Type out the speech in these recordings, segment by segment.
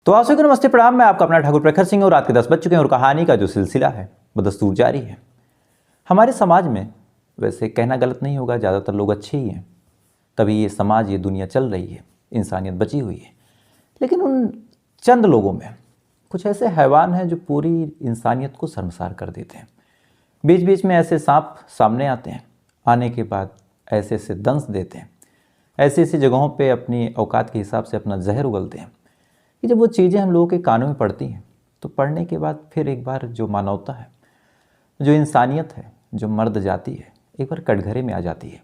तो आप सभी को नमस्ते प्रणाम। मैं आपका अपना ठाकुर प्रखर सिंह और रात के 10 बज चुके हैं और कहानी का जो सिलसिला है वो दस्तूर जारी है। हमारे समाज में वैसे कहना गलत नहीं होगा, ज़्यादातर लोग अच्छे ही हैं, तभी ये समाज ये दुनिया चल रही है, इंसानियत बची हुई है। लेकिन उन चंद लोगों में कुछ ऐसे हैवान हैं जो पूरी इंसानियत को शर्मसार कर देते हैं। बीच बीच में ऐसे सांप सामने आते हैं, आने के बाद ऐसे ऐसे दंश देते हैं, ऐसी ऐसी जगहों पे अपनी औकात के हिसाब से अपना जहर उगलते हैं कि जब वो चीज़ें हम लोगों के कानों में पड़ती हैं तो पढ़ने के बाद फिर एक बार जो मानवता है, जो इंसानियत है, जो मर्द जाति है, एक बार कटघरे में आ जाती है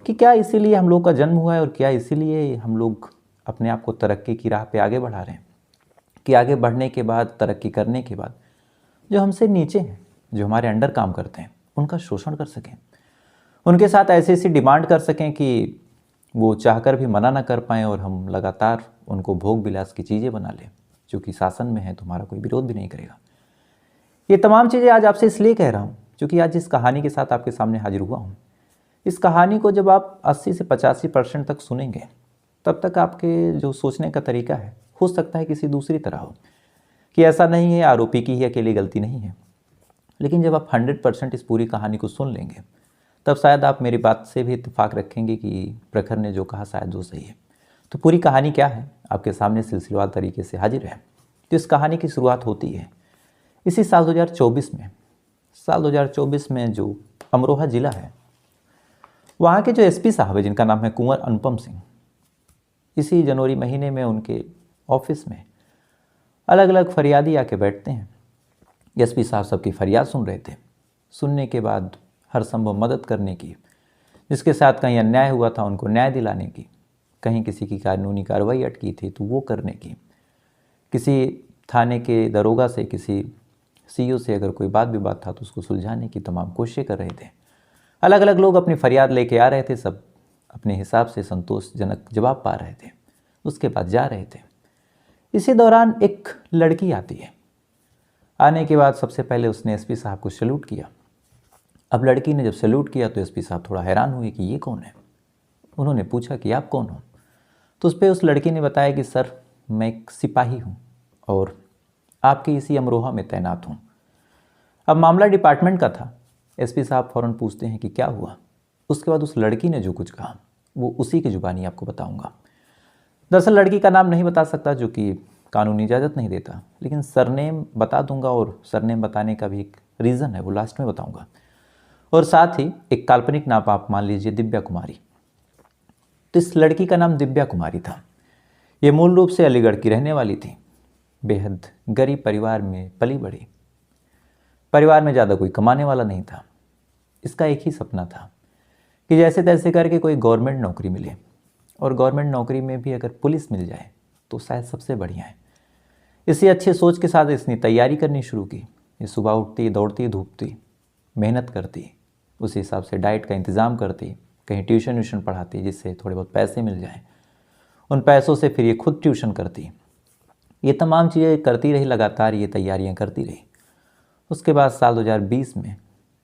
कि क्या इसीलिए हम लोग का जन्म हुआ है और क्या इसीलिए हम लोग अपने आप को तरक्की की राह पे आगे बढ़ा रहे हैं कि आगे बढ़ने के बाद, तरक्की करने के बाद जो हमसे नीचे हैं, जो हमारे अंडर काम करते हैं, उनका शोषण कर सकें, उनके साथ ऐसी ऐसी डिमांड कर सकें कि वो चाहकर भी मना ना कर पाएँ और हम लगातार उनको भोग विलास की चीज़ें बना लें। चूँकि शासन में है तो हमारा कोई विरोध भी नहीं करेगा। ये तमाम चीज़ें आज आपसे इसलिए कह रहा हूँ क्योंकि आज इस कहानी के साथ आपके सामने हाजिर हुआ हूँ। इस कहानी को जब आप 80 से 85% तक सुनेंगे तब तक आपके जो सोचने का तरीका है हो सकता है किसी दूसरी तरह हो कि ऐसा नहीं है, आरोपी की ही अकेली गलती नहीं है। लेकिन जब आप 100% इस पूरी कहानी को सुन लेंगे तब शायद आप मेरी बात से भी इत्तेफाक रखेंगे कि प्रखर ने जो कहा शायद वो सही है। तो पूरी कहानी क्या है आपके सामने सिलसिलेवार तरीके से हाजिर है। तो इस कहानी की शुरुआत होती है इसी साल 2024 में। साल 2024 में जो अमरोहा ज़िला है, वहाँ के जो एसपी साहब है जिनका नाम है कुंवर अनुपम सिंह, इसी जनवरी महीने में उनके ऑफिस में अलग अलग फरियादी आके बैठते हैं। एसपी साहब सबकी फरियाद सुन रहे थे। सुनने के बाद हर संभव मदद करने की, जिसके साथ कहीं अन्याय हुआ था उनको न्याय दिलाने की, कहीं किसी की कानूनी कार्रवाई अटकी थी तो वो करने की, किसी थाने के दरोगा से, किसी सीओ से अगर कोई बात विवाद था तो उसको सुलझाने की तमाम कोशिशें कर रहे थे। अलग अलग लोग अपनी फरियाद लेके आ रहे थे, सब अपने हिसाब से संतोषजनक जवाब पा रहे थे, उसके बाद जा रहे थे। इसी दौरान एक लड़की आती है। आने के बाद सबसे पहले उसने एसपी साहब को सैल्यूट किया। अब लड़की ने जब सैल्यूट किया तो एसपी साहब थोड़ा हैरान हुए कि ये कौन है। उन्होंने पूछा कि आप कौन हो। तो उस पर उस लड़की ने बताया कि सर मैं एक सिपाही हूँ और आपके इसी अमरोहा में तैनात हूँ। अब मामला डिपार्टमेंट का था। एसपी साहब फ़ौरन पूछते हैं कि क्या हुआ। उसके बाद उस लड़की ने जो कुछ कहा वो उसी की ज़ुबानी आपको बताऊँगा। दरअसल लड़की का नाम नहीं बता सकता जो कि कानूनी इजाज़त नहीं देता, लेकिन सरनेम बता दूंगा और सरनेम बताने का भी एक रीज़न है, वो लास्ट में बताऊंगा। और साथ ही एक काल्पनिक नाम आप मान लीजिए दिव्या कुमारी। तो इस लड़की का नाम दिव्या कुमारी था। ये मूल रूप से अलीगढ़ की रहने वाली थी। बेहद गरीब परिवार में पली बढ़ी। परिवार में ज़्यादा कोई कमाने वाला नहीं था। इसका एक ही सपना था कि जैसे तैसे करके कोई गवर्नमेंट नौकरी मिले, और गवर्नमेंट नौकरी में भी अगर पुलिस मिल जाए तो शायद सबसे बढ़िया है। इसी अच्छे सोच के साथ इसने तैयारी करनी शुरू की। ये सुबह उठती, दौड़ती, धूपती, मेहनत करती, उसी हिसाब से डाइट का इंतज़ाम करती, कहीं ट्यूशन व्यूशन पढ़ाती जिससे थोड़े बहुत पैसे मिल जाएं। उन पैसों से फिर ये खुद ट्यूशन करती। ये तमाम चीज़ें करती रही, लगातार ये तैयारियां करती रही। उसके बाद साल 2020 में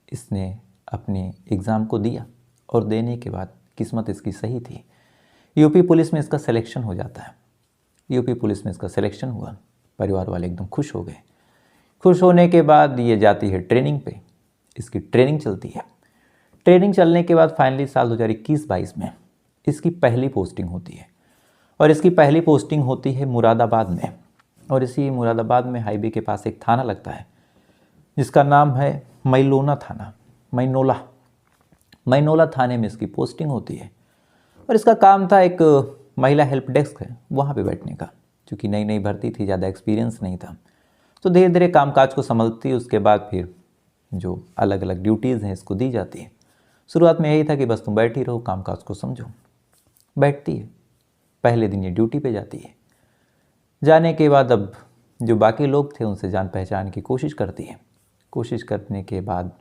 इसने अपने एग्ज़ाम को दिया और देने के बाद किस्मत इसकी सही थी। यूपी पुलिस में इसका सिलेक्शन हो जाता है। यूपी पुलिस में इसका सिलेक्शन हुआ। परिवार वाले एकदम खुश हो गए। खुश होने के बाद ये जाती है ट्रेनिंग पे। इसकी ट्रेनिंग चलती है। ट्रेनिंग चलने के बाद फाइनली साल 2021-22 में इसकी पहली पोस्टिंग होती है। और इसकी पहली पोस्टिंग होती है मुरादाबाद में। और इसी मुरादाबाद में हाईवे के पास एक थाना लगता है जिसका नाम है मैलोना थाना। मैनोला थाने में इसकी पोस्टिंग होती है। और इसका काम था, एक महिला हेल्प डेस्क है वहाँ पे बैठने का। चूँकि नई नई भर्ती थी, ज़्यादा एक्सपीरियंस नहीं था, तो धीरे धीरे कामकाज को संभलती। उसके बाद फिर जो अलग अलग ड्यूटीज़ हैं इसको दी जाती है। शुरुआत में यही था कि बस तुम बैठी रहो, कामकाज को समझो। बैठती है। पहले दिन ये ड्यूटी पे जाती है। जाने के बाद अब जो बाकी लोग थे उनसे जान पहचान की कोशिश करती है। कोशिश करने के बाद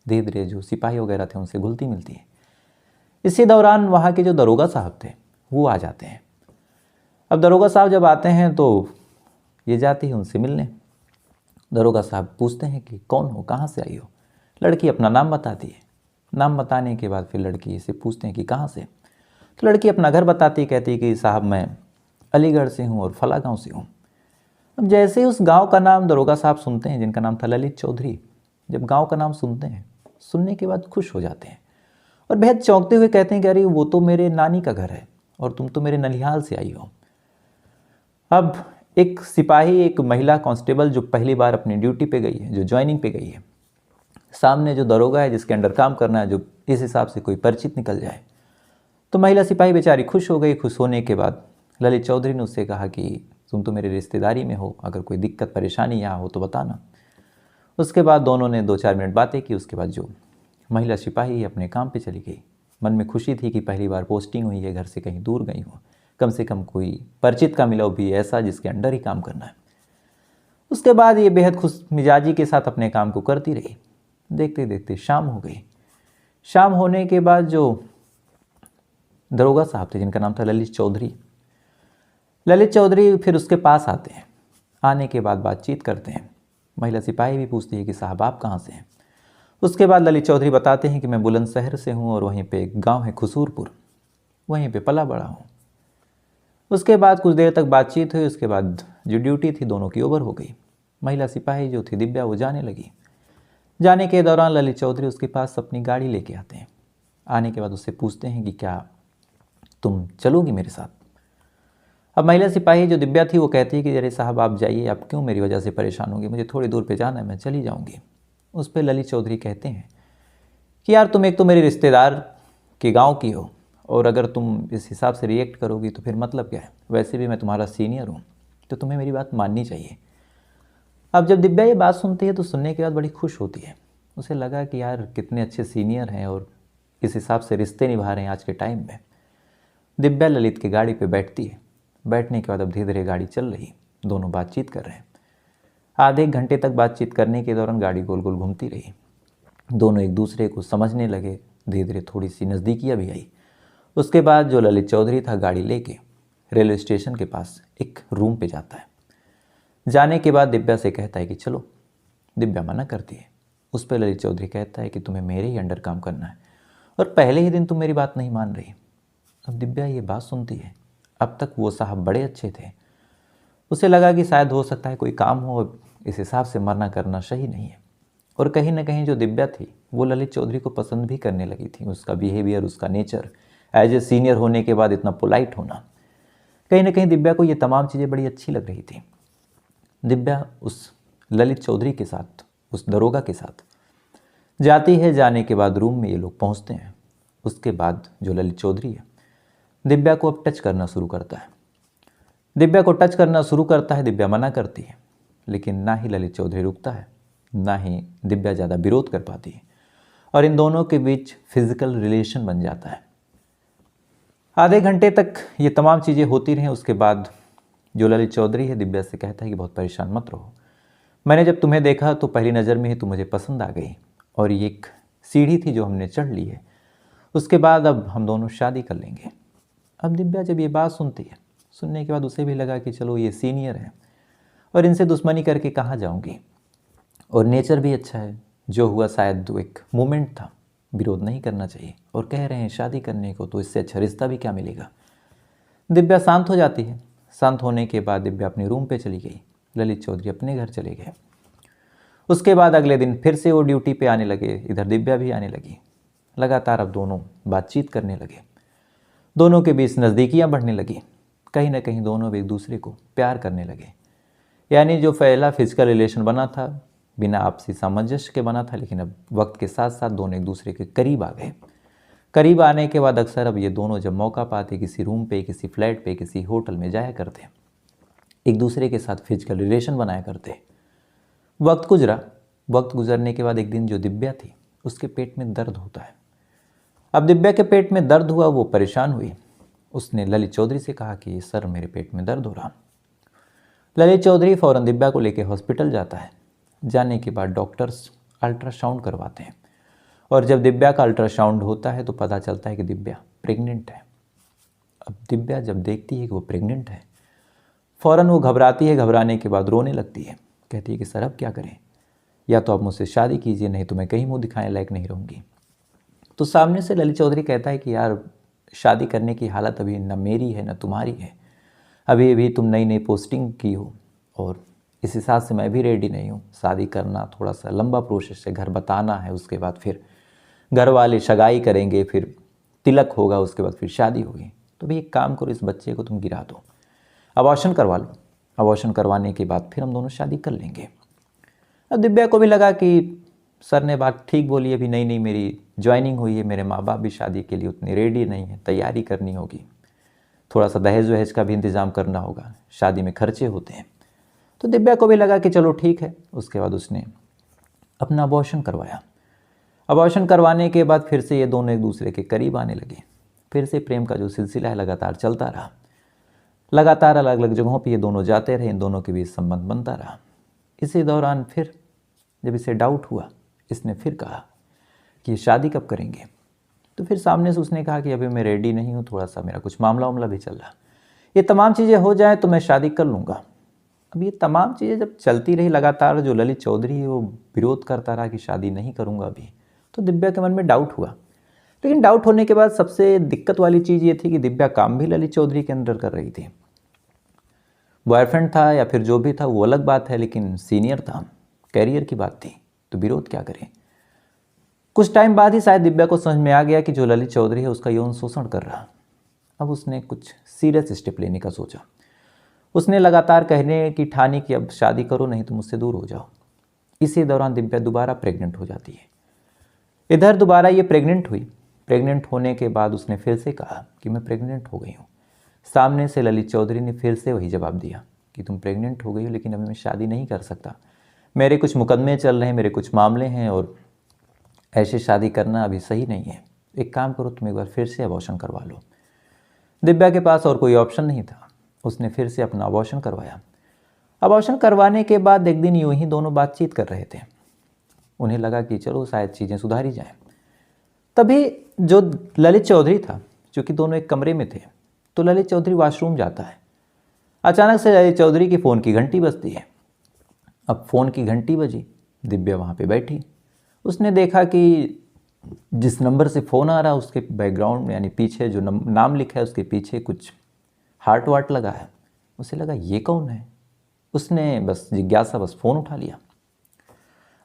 धीरे धीरे जो सिपाही वगैरह थे उनसे घुलती मिलती है। इसी दौरान वहाँ के जो दरोगा साहब थे वो आ जाते हैं। अब दरोगा साहब जब आते हैं तो ये जाती है उनसे मिलने। दरोगा साहब पूछते हैं कि कौन हो, कहाँ से आई हो। लड़की अपना नाम बताती है। नाम बताने के बाद फिर लड़की से पूछते हैं कि कहाँ से। तो लड़की अपना घर बताती, कहती कि साहब मैं अलीगढ़ से हूँ और फला गाँव से हूँ। अब जैसे ही उस गांव का नाम दरोगा साहब सुनते हैं, जिनका नाम था ललित चौधरी, जब गांव का नाम सुनते हैं, सुनने के बाद खुश हो जाते हैं और बेहद चौंकते हुए कहते हैं कि अरे वो तो मेरे नानी का घर है और तुम तो मेरे ननिहाल से आई हो। अब एक सिपाही, एक महिला कांस्टेबल जो पहली बार अपनी ड्यूटी पे गई है, जो ज्वाइनिंग पे गई है, सामने जो दरोगा है जिसके अंडर काम करना है, जो इस हिसाब से कोई परिचित निकल जाए, तो महिला सिपाही बेचारी खुश हो गई। खुश होने के बाद ललित चौधरी ने उससे कहा कि तुम तो मेरी रिश्तेदारी में हो, अगर कोई दिक्कत परेशानी यहाँ हो तो बताना। उसके बाद दोनों ने 2-4 मिनट बातें की। उसके बाद जो महिला सिपाही अपने काम पे चली गई। मन में खुशी थी कि पहली बार पोस्टिंग हुई है, घर से कहीं दूर गई हो, कम से कम कोई परिचित का मिला भी ऐसा जिसके अंडर ही काम करना है। उसके बाद ये बेहद खुश मिजाजी के साथ अपने काम को करती रही। देखते देखते शाम हो गई। शाम होने के बाद जो दरोगा साहब थे, जिनका नाम था ललित चौधरी फिर उसके पास आते हैं। आने के बाद बातचीत करते हैं। महिला सिपाही भी पूछती है कि साहब आप कहाँ से हैं। उसके बाद ललित चौधरी बताते हैं कि मैं बुलंदशहर से हूँ और वहीं पे एक गांव है खुसूरपुर, वहीं पे पला बड़ा हूँ। उसके बाद कुछ देर तक बातचीत हुई। उसके बाद जो ड्यूटी थी दोनों की ओवर हो गई। महिला सिपाही जो थी दिव्या, वो जाने लगी। जाने के दौरान ललित चौधरी उसके पास अपनी गाड़ी लेके आते हैं। आने के बाद उससे पूछते हैं कि क्या तुम चलोगी मेरे साथ। अब महिला सिपाही जो दिव्या थी वो कहती है कि अरे साहब आप जाइए, आप क्यों मेरी वजह से परेशान होंगे, मुझे थोड़ी दूर पे जाना है, मैं चली जाऊंगी। उस पर ललित चौधरी कहते हैं कि यार तुम एक तो मेरे रिश्तेदार के गांव की हो और अगर तुम इस हिसाब से रिएक्ट करोगी तो फिर मतलब क्या है, वैसे भी मैं तुम्हारा सीनियर हूँ तो तुम्हें मेरी बात माननी चाहिए। अब जब दिव्या ये बात सुनती है तो सुनने के बाद बड़ी खुश होती है। उसे लगा कि यार कितने अच्छे सीनियर हैं और इस हिसाब से रिश्ते निभा रहे हैं आज के टाइम में। दिव्या ललित की गाड़ी पे बैठती है। बैठने के बाद अब धीरे धीरे गाड़ी चल रही, दोनों बातचीत कर रहे हैं। आधे 1 घंटे तक बातचीत करने के दौरान गाड़ी गोल गोल घूमती रही। दोनों एक दूसरे को समझने लगे। धीरे धीरे थोड़ी सी नज़दीकियाँ भी आई। उसके बाद जो ललित चौधरी था गाड़ी लेके रेलवे स्टेशन के पास एक रूम पे जाता है। जाने के बाद दिव्या से कहता है कि चलो। दिव्या मना करती है। उस पर ललित चौधरी कहता है कि तुम्हें मेरे ही अंडर काम करना है और पहले ही दिन तुम मेरी बात नहीं मान रही। अब दिव्या ये बात सुनती है। अब तक वो साहब बड़े अच्छे थे। उसे लगा कि शायद हो सकता है कोई काम हो, इस हिसाब से मरना करना सही नहीं है। और कहीं ना कहीं जो दिव्या थी वो ललित चौधरी को पसंद भी करने लगी थी। उसका बिहेवियर, उसका नेचर, एज ए सीनियर होने के बाद इतना पोलाइट होना, कहीं ना कहीं दिव्या को ये तमाम चीज़ें बड़ी अच्छी लग रही थी। दिव्या उस ललित चौधरी के साथ, उस दरोगा के साथ जाती है। जाने के बाद रूम में ये लोग पहुंचते हैं। उसके बाद जो ललित चौधरी है दिव्या को अब टच करना शुरू करता है। दिव्या को टच करना शुरू करता है। दिव्या मना करती है, लेकिन ना ही ललित चौधरी रुकता है, ना ही दिव्या ज़्यादा विरोध कर पाती है और इन दोनों के बीच फिजिकल रिलेशन बन जाता है। आधे घंटे तक ये तमाम चीज़ें होती रहीं। उसके बाद जो ललित चौधरी है दिव्या से कहता है कि बहुत परेशान मत रहो, मैंने जब तुम्हें देखा तो पहली नज़र में ही तुम मुझे पसंद आ गई और ये एक सीढ़ी थी जो हमने चढ़ ली है, उसके बाद अब हम दोनों शादी कर लेंगे। अब दिव्या जब ये बात सुनती है, सुनने के बाद उसे भी लगा कि चलो ये सीनियर है और इनसे दुश्मनी करके कहाँ जाऊंगी, और नेचर भी अच्छा है। जो हुआ शायद वो एक मोमेंट था, विरोध नहीं करना चाहिए और कह रहे हैं शादी करने को, तो इससे अच्छा रिश्ता भी क्या मिलेगा। दिव्या शांत हो जाती है। शांत होने के बाद दिव्या अपने रूम पे चली गई। ललित चौधरी अपने घर चले गए। उसके बाद अगले दिन फिर से वो ड्यूटी पे आने लगे। इधर दिव्या भी आने लगी। लगातार अब दोनों बातचीत करने लगे। दोनों के बीच नज़दीकियाँ बढ़ने लगी। कहीं ना कहीं दोनों भी एक दूसरे को प्यार करने लगे। यानी जो पहला फिजिकल रिलेशन बना था बिना आपसी सामंजस्य के बना था, लेकिन अब वक्त के साथ साथ दोनों एक दूसरे के करीब आ गए। करीब आने के बाद अक्सर अब ये दोनों जब मौका पाते किसी रूम पे, किसी फ्लैट पे, किसी होटल में जाया करते, एक दूसरे के साथ फिजिकल रिलेशन बनाया करते। वक्त गुजरा। वक्त गुजरने के बाद एक दिन जो दिव्या थी उसके पेट में दर्द होता है। अब दिव्या के पेट में दर्द हुआ, वो परेशान हुई। उसने ललित चौधरी से कहा कि सर मेरे पेट में दर्द हो रहा। ललित चौधरी फ़ौरन दिव्या को लेकर हॉस्पिटल जाता है। जाने के बाद डॉक्टर्स अल्ट्रासाउंड करवाते हैं और जब दिव्या का अल्ट्रासाउंड होता है तो पता चलता है कि दिव्या प्रेग्नेंट है। अब दिव्या जब देखती है कि वो प्रेग्नेंट है, फ़ौरन वो घबराती है। घबराने के बाद रोने लगती है। कहती है कि सर अब क्या करें, या तो आप मुझसे शादी कीजिए, नहीं तो मैं कहीं मुँह दिखाने लायक नहीं रहूँगी। तो सामने से ललित चौधरी कहता है कि यार शादी करने की हालत अभी न मेरी है न तुम्हारी है। अभी अभी तुम नई नई पोस्टिंग की हो, और इस हिसाब से मैं भी रेडी नहीं हूँ। शादी करना थोड़ा सा लंबा प्रोसेस है, घर बताना है, उसके बाद फिर घर वाले सगाई करेंगे, फिर तिलक होगा, उसके बाद फिर शादी होगी। तो भाई एक काम करो, इस बच्चे को तुम गिरा दो, अबॉर्शन करवा लो। अबॉर्शन करवाने के बाद फिर हम दोनों शादी कर लेंगे। अब दिव्या को भी लगा कि सर ने बात ठीक बोली है, अभी नई नई मेरी ज्वाइनिंग हुई है, मेरे माँ बाप भी शादी के लिए उतने रेडी नहीं है, तैयारी करनी होगी, थोड़ा सा दहेज वहेज का भी इंतज़ाम करना होगा, शादी में खर्चे होते हैं। तो दिव्या को भी लगा कि चलो ठीक है। उसके बाद उसने अपना अबॉर्शन करवाया। अबॉर्शन करवाने के बाद फिर से ये दोनों एक दूसरे के करीब आने लगे। फिर से प्रेम का जो सिलसिला है लगातार चलता रहा। लगातार अलग अलग जगहों पे ये दोनों जाते रहे, इन दोनों के बीच संबंध बनता रहा। इसी दौरान फिर जब इसे डाउट हुआ, इसने फिर कहा कि ये शादी कब करेंगे। तो फिर सामने से उसने कहा कि अभी मैं रेडी नहीं हूँ, थोड़ा सा मेरा कुछ मामला वामला भी चल रहा, ये तमाम चीज़ें हो जाए तो मैं शादी कर लूँगा। अब ये तमाम चीज़ें जब चलती रही लगातार, जो ललित चौधरी है वो विरोध करता रहा कि शादी नहीं करूँगा अभी, तो दिव्या के मन में डाउट हुआ। लेकिन डाउट होने के बाद सबसे दिक्कत वाली चीज़ ये थी कि दिव्या काम भी ललित चौधरी के अंडर कर रही थी। बॉयफ्रेंड था या फिर जो भी था वो अलग बात है, लेकिन सीनियर था, कैरियर की बात थी, तो विरोध क्या करें। कुछ टाइम बाद ही शायद दिव्या को समझ में आ गया कि जो ललित चौधरी है उसका यौन शोषण कर रहा। अब उसने कुछ सीरियस स्टेप लेने का सोचा। उसने लगातार कहने की ठानी कि अब शादी करो, नहीं तो मुझसे दूर हो जाओ। इसी दौरान दिव्या दोबारा प्रेग्नेंट हो जाती है। इधर दोबारा ये प्रेग्नेंट हुई। प्रेग्नेंट होने के बाद उसने फिर से कहा कि मैं प्रेग्नेंट हो गई हूँ। सामने से ललित चौधरी ने फिर से वही जवाब दिया कि तुम प्रेग्नेंट हो गई हो, लेकिन अभी मैं शादी नहीं कर सकता, मेरे कुछ मुकदमे चल रहे हैं, मेरे कुछ मामले हैं, और ऐसे शादी करना अभी सही नहीं है। एक काम करो, तुम एक बार फिर से अबॉर्शन करवा लो। दिव्या के पास और कोई ऑप्शन नहीं था। उसने फिर से अपना अबॉर्शन करवाया। अबॉर्शन करवाने के बाद एक दिन यूं ही दोनों बातचीत कर रहे थे। उन्हें लगा कि चलो शायद चीज़ें सुधारी जाएं। तभी जो ललित चौधरी था, चूँकि दोनों एक कमरे में थे, तो ललित चौधरी वॉशरूम जाता है। अचानक से ललित चौधरी की फ़ोन की घंटी बजती है। अब फ़ोन की घंटी बजी, दिव्या वहाँ पे बैठी। उसने देखा कि जिस नंबर से फ़ोन आ रहा उसके बैकग्राउंड में, यानी पीछे जो नाम लिखा है उसके पीछे कुछ हार्ट वार्ट लगा है। उसे लगा ये कौन है। उसने बस जिज्ञासा बस फ़ोन उठा लिया।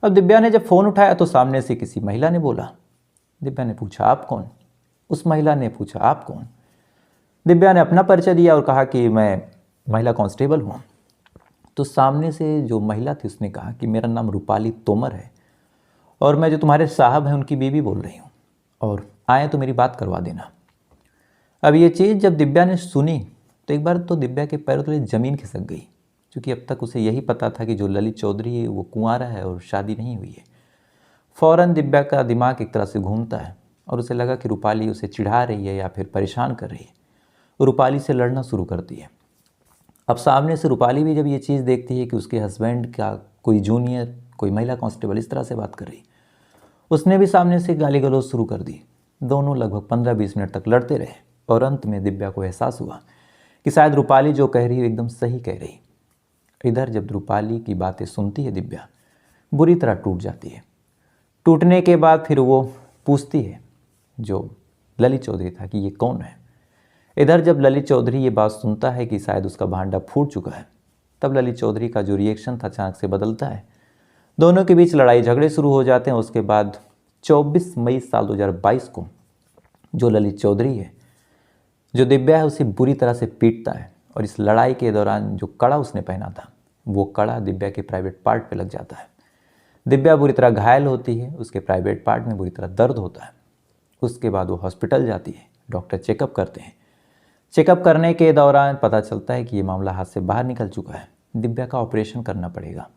अब दिव्या ने जब फ़ोन उठाया तो सामने से किसी महिला ने बोला। दिव्या ने पूछा आप कौन। उस महिला ने पूछा आप कौन। दिव्या ने अपना परिचय दिया और कहा कि मैं महिला कांस्टेबल हूँ। तो सामने से जो महिला थी उसने कहा कि मेरा नाम रूपाली तोमर है और मैं जो तुम्हारे साहब हैं उनकी बीवी बोल रही हूँ, और आए तो मेरी बात करवा देना। अब ये चीज़ जब दिव्या ने सुनी तो एक बार तो दिव्या के पैरों तले ज़मीन खिसक गई, क्योंकि अब तक उसे यही पता था कि जो ललित चौधरी है वो कुंवारा है और शादी नहीं हुई है। फ़ौरन दिव्या का दिमाग एक तरह से घूमता है और उसे लगा कि रूपाली उसे चिढ़ा रही है या फिर परेशान कर रही है। रूपाली से लड़ना शुरू करती है। अब सामने से रूपाली भी जब ये चीज़ देखती है कि उसके हस्बैंड का कोई जूनियर, कोई महिला कांस्टेबल इस तरह से बात कर रही, उसने भी सामने से गाली गलौज शुरू कर दी। दोनों लगभग 15-20 मिनट तक लड़ते रहे और अंत में दिव्या को एहसास हुआ कि शायद रूपाली जो कह रही है एकदम सही कह रही। इधर जब रूपाली की बातें सुनती है दिव्या बुरी तरह टूट जाती है। टूटने के बाद फिर वो पूछती है जो ललित चौधरी था कि ये कौन है। इधर जब ललित चौधरी ये बात सुनता है कि शायद उसका भांडा फूट चुका है, तब ललित चौधरी का जो रिएक्शन था अचानक से बदलता है। दोनों के बीच लड़ाई झगड़े शुरू हो जाते हैं। उसके बाद 24 मई साल 2022 को जो ललित चौधरी है, जो दिव्या है, उसे बुरी तरह से पीटता है और इस लड़ाई के दौरान जो कड़ा उसने पहना था वो कड़ा दिव्या के प्राइवेट पार्ट पे लग जाता है। दिव्या बुरी तरह घायल होती है, उसके प्राइवेट पार्ट में बुरी तरह दर्द होता है। उसके बाद वो हॉस्पिटल जाती है, डॉक्टर चेकअप करते हैं। चेकअप करने के दौरान पता चलता है कि ये मामला हाथ से बाहर निकल चुका है, दिव्या का ऑपरेशन करना पड़ेगा।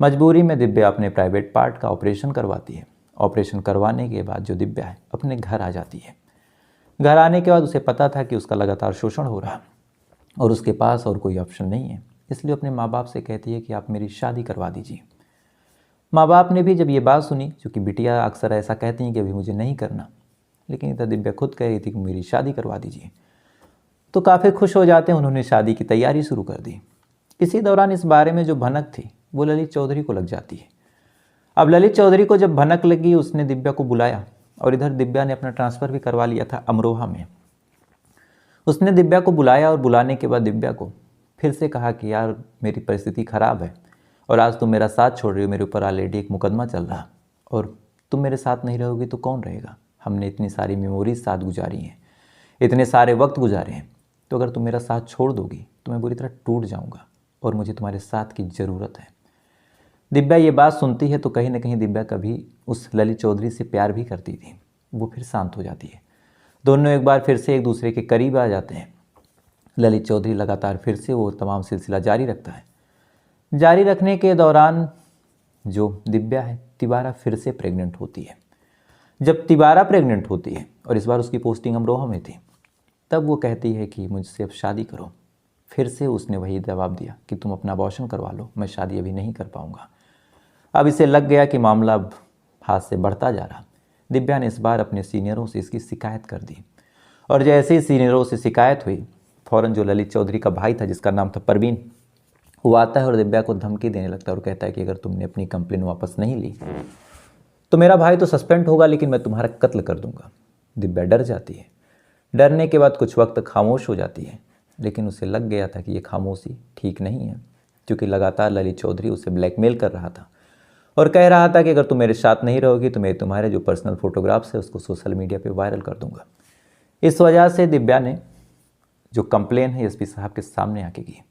मजबूरी में दिव्या अपने प्राइवेट पार्ट का ऑपरेशन करवाती है। ऑपरेशन करवाने के बाद जो दिव्या है अपने घर आ जाती है। घर आने के बाद उसे पता था कि उसका लगातार शोषण हो रहा और उसके पास और कोई ऑप्शन नहीं है, इसलिए अपने माँ बाप से कहती है कि आप मेरी शादी करवा दीजिए। माँ बाप ने भी जब ये बात सुनी, क्योंकि बिटिया अक्सर ऐसा कहती हैं कि अभी मुझे नहीं करना, लेकिन इधर दिव्या खुद कह रही थी कि मेरी शादी करवा दीजिए, तो काफ़ी खुश हो जाते हैं। उन्होंने शादी की तैयारी शुरू कर दी। इसी दौरान इस बारे में जो भनक थी वो ललित चौधरी को लग जाती है। अब ललित चौधरी को जब भनक लगी, उसने दिव्या को बुलाया और इधर दिव्या ने अपना ट्रांसफ़र भी करवा लिया था अमरोहा में। उसने दिव्या को बुलाया और बुलाने के बाद दिव्या को फिर से कहा कि यार मेरी परिस्थिति ख़राब है और आज तुम मेरा साथ छोड़ रही हो, मेरे ऊपर ऑलरेडी एक मुकदमा चल रहा और तुम मेरे साथ नहीं रहोगी तो कौन रहेगा। हमने इतनी सारी मेमोरीज साथ गुजारी हैं, इतने सारे वक्त गुजारे हैं, तो अगर तुम मेरा साथ छोड़ दोगी तो मैं बुरी तरह टूट जाऊँगा और मुझे तुम्हारे साथ की ज़रूरत है। दिव्या ये बात सुनती है तो कहीं ना कहीं दिव्या कभी उस ललित चौधरी से प्यार भी करती थी। वो फिर शांत हो जाती है, दोनों एक बार फिर से एक दूसरे के करीब आ जाते हैं। ललित चौधरी लगातार फिर से वो तमाम सिलसिला जारी रखता है। जारी रखने के दौरान जो दिव्या है तिवारा फिर से प्रेग्नेंट होती है। जब तिवारा प्रेग्नेंट होती है और इस बार उसकी पोस्टिंग अमरोहा में थी, तब वो कहती है कि मुझसे अब शादी करो। फिर से उसने वही जवाब दिया कि तुम अपना अबॉर्शन करवा लो, मैं शादी अभी नहीं कर पाऊँगा। अब इसे लग गया कि मामला अब हाथ से बढ़ता जा रहा। दिव्या ने इस बार अपने सीनियरों से इसकी शिकायत कर दी और जैसे ही सीनियरों से शिकायत हुई, फ़ौरन जो ललित चौधरी का भाई था जिसका नाम था परवीन, वो आता है और दिव्या को धमकी देने लगता है और कहता है कि अगर तुमने अपनी कंप्लेन वापस नहीं ली तो मेरा भाई तो सस्पेंड होगा लेकिन मैं तुम्हारा कत्ल कर दूंगा। दिव्या डर जाती है। डरने के बाद कुछ वक्त खामोश हो जाती है, लेकिन उसे लग गया था कि ये खामोशी ठीक नहीं है, क्योंकि लगातार ललित चौधरी उसे ब्लैकमेल कर रहा था और कह रहा था कि अगर तुम मेरे साथ नहीं रहोगी तो मैं तुम्हारे जो पर्सनल फोटोग्राफ्स है उसको सोशल मीडिया पे वायरल कर दूंगा। इस वजह से दिव्या ने जो कंप्लेन है एसपी साहब के सामने आके की।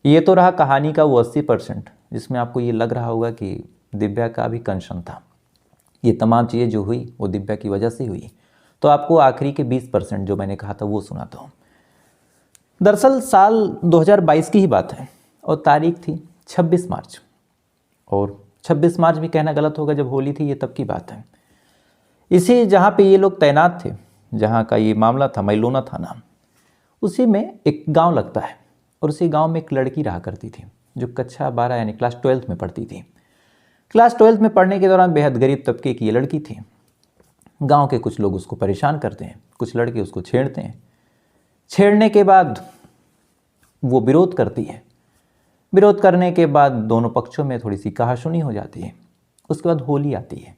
ये तो रहा कहानी का वो 80% जिसमें आपको ये लग रहा होगा कि दिव्या का भी कंसर्न था। ये तमाम चीज़ें जो हुई वो दिव्या की वजह से हुई। तो आपको आखिरी के 20% जो मैंने कहा था वो सुनाता हूँ। दरअसल साल 2022 की ही बात है और तारीख थी 26 मार्च, और 26 मार्च भी कहना गलत होगा, जब होली थी ये तब की बात है। इसी जहाँ पे ये लोग तैनात थे, जहाँ का ये मामला था मैलोना थाना, उसी में एक गांव लगता है और उसी गांव में एक लड़की रहा करती थी जो कक्षा 12 यानी क्लास 12 में पढ़ती थी। क्लास 12 में पढ़ने के दौरान बेहद गरीब तबके की ये लड़की थी। गांव के कुछ लोग उसको परेशान करते हैं, कुछ लड़के उसको छेड़ते हैं। छेड़ने के बाद वो विरोध करती है। विरोध करने के बाद दोनों पक्षों में थोड़ी सी कहासुनी हो जाती है। उसके बाद होली आती है।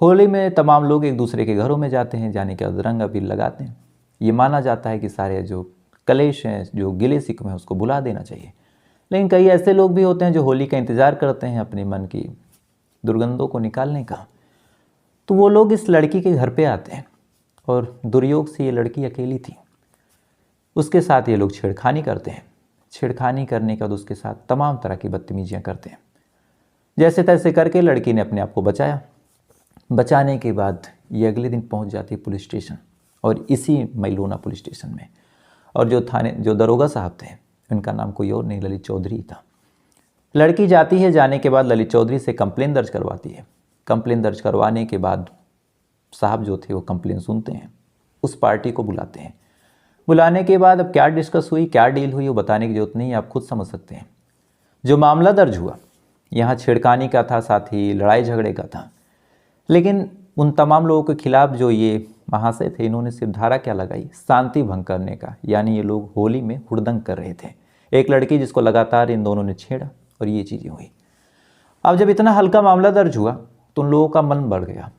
होली में तमाम लोग एक दूसरे के घरों में जाते हैं, जाने के बाद रंग अबीर लगाते हैं। ये माना जाता है कि सारे जो कलेश हैं, जो गिले शिकवे हैं, उसको भुला देना चाहिए। लेकिन कई ऐसे लोग भी होते हैं जो होली का इंतज़ार करते हैं अपने मन की दुर्गंधों को निकालने का। तो वो लोग इस लड़की के घर पे आते हैं और दुर्योग से ये लड़की अकेली थी। उसके साथ ये लोग छेड़खानी करते हैं। छेड़खानी करने के बाद उसके साथ तमाम तरह की बदतमीजियाँ करते हैं। जैसे तैसे करके लड़की ने अपने आप को बचाया। बचाने के बाद ये अगले दिन पहुंच जाती है पुलिस स्टेशन, और इसी मैलोना पुलिस स्टेशन में। और जो दरोगा साहब थे, उनका नाम कोई और नहीं, ललित चौधरी था। लड़की जाती है, जाने के बाद ललित चौधरी से कंप्लेन दर्ज करवाती है। कंप्लेन दर्ज करवाने के बाद साहब जो थे वो कंप्लेन सुनते हैं, उस पार्टी को बुलाते हैं। बुलाने के बाद अब क्या डिस्कस हुई, क्या डील हुई, वो बताने की जरूरत नहीं है, आप खुद समझ सकते हैं। जो मामला दर्ज हुआ यहाँ छेड़खानी का था, साथ ही लड़ाई झगड़े का था। लेकिन उन तमाम लोगों के खिलाफ जो ये महाशय थे, इन्होंने सिर्फ धारा क्या लगाई, शांति भंग करने का। यानी ये लोग होली में हुड़दंग कर रहे थे। एक लड़की जिसको लगातार इन दोनों ने छेड़ा और ये चीज़ें हुई। अब जब इतना हल्का मामला दर्ज हुआ तो उन लोगों का मन बढ़ गया।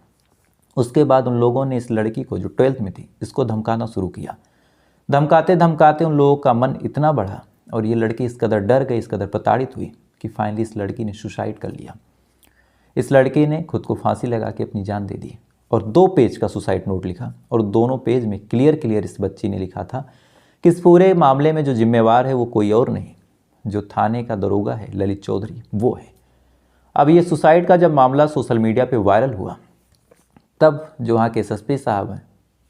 उसके बाद उन लोगों ने इस लड़की को, जो 12th में थी, इसको धमकाना शुरू किया। धमकाते धमकाते उन लोगों का मन इतना बढ़ा और ये लड़की इस कदर डर गई, इस कदर प्रताड़ित हुई कि फाइनली इस लड़की ने सुसाइड कर लिया। इस लड़की ने खुद को फांसी लगा के अपनी जान दे दी और 2 पेज का सुसाइड नोट लिखा, और दोनों पेज में क्लियर इस बच्ची ने लिखा था कि इस पूरे मामले में जो जिम्मेवार है वो कोई और नहीं, जो थाने का दरोगा है ललित चौधरी, वो है। अब ये सुसाइड का जब मामला सोशल मीडिया पे वायरल हुआ, तब जो वहाँ के एसएसपी साहब हैं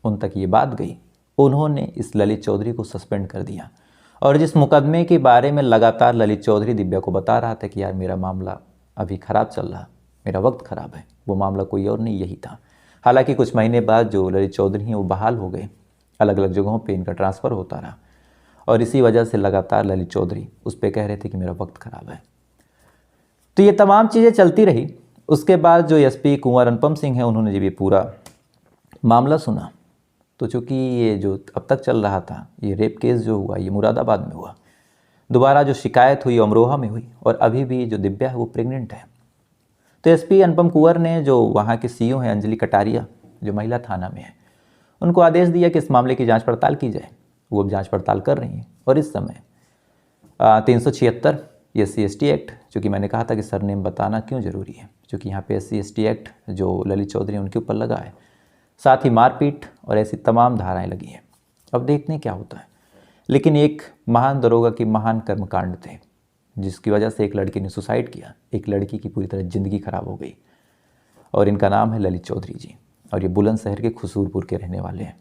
उन तक ये बात गई। उन्होंने इस ललित चौधरी को सस्पेंड कर दिया। और जिस मुकदमे के बारे में लगातार ललित चौधरी दिव्या को बता रहा था कि यार मेरा मामला अभी ख़राब चल रहा, मेरा वक्त ख़राब है, वो मामला कोई और नहीं, यही था। हालांकि कुछ महीने बाद जो ललित चौधरी हैं वो बहाल हो गए, अलग अलग जगहों पे इनका ट्रांसफ़र होता रहा, और इसी वजह से लगातार ललित चौधरी उस पर कह रहे थे कि मेरा वक्त ख़राब है। तो ये तमाम चीज़ें चलती रही। उसके बाद जो एसपी कुंवर अनुपम सिंह हैं, उन्होंने जब ये पूरा मामला सुना, तो चूँकि ये जो अब तक चल रहा था, ये रेप केस जो हुआ ये मुरादाबाद में हुआ, दोबारा जो शिकायत हुई अमरोहा में हुई, और अभी भी जो दिव्या है वो प्रेग्नेंट है। तो एसपी अनुपम कुंवर ने, जो वहाँ के सीईओ हैं अंजलि कटारिया, जो महिला थाना में है, उनको आदेश दिया कि इस मामले की जांच पड़ताल की जाए। वो अब जांच पड़ताल कर रही हैं। और इस समय 376 SC/ST एक्ट, जो कि मैंने कहा था कि सरनेम बताना क्यों ज़रूरी है, क्योंकि यहाँ पे SC/ST एक्ट जो ललित चौधरी उनके ऊपर लगा है, साथ ही मारपीट और ऐसी तमाम धाराएं लगी हैं। अब देखते हैं क्या होता है। लेकिन एक महान दरोगा की महान कर्मकांड थे, जिसकी वजह से एक लड़की ने सुसाइड किया, एक लड़की की पूरी तरह ज़िंदगी खराब हो गई, और इनका नाम है ललित चौधरी जी, और ये बुलंदशहर के खुसूरपुर के रहने वाले हैं।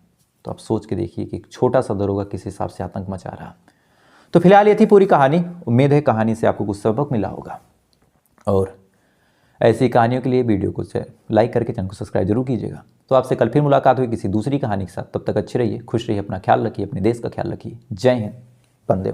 तो आप सोच के देखिए कि एक छोटा सा दरोगा किस हिसाब से आतंक मचा रहा। तो फिलहाल ये थी पूरी कहानी। उम्मीद है कहानी से आपको कुछ सबक मिला होगा, और ऐसी कहानियों के लिए वीडियो को लाइक करके चैनल को सब्सक्राइब जरूर कीजिएगा। तो आपसे कल फिर मुलाकात हुई किसी दूसरी कहानी के साथ। तब तक अच्छे रहिए, खुश रहिए, अपना ख्याल रखिए, अपने देश का ख्याल रखिए। जय हिंद, वंदे मातरम।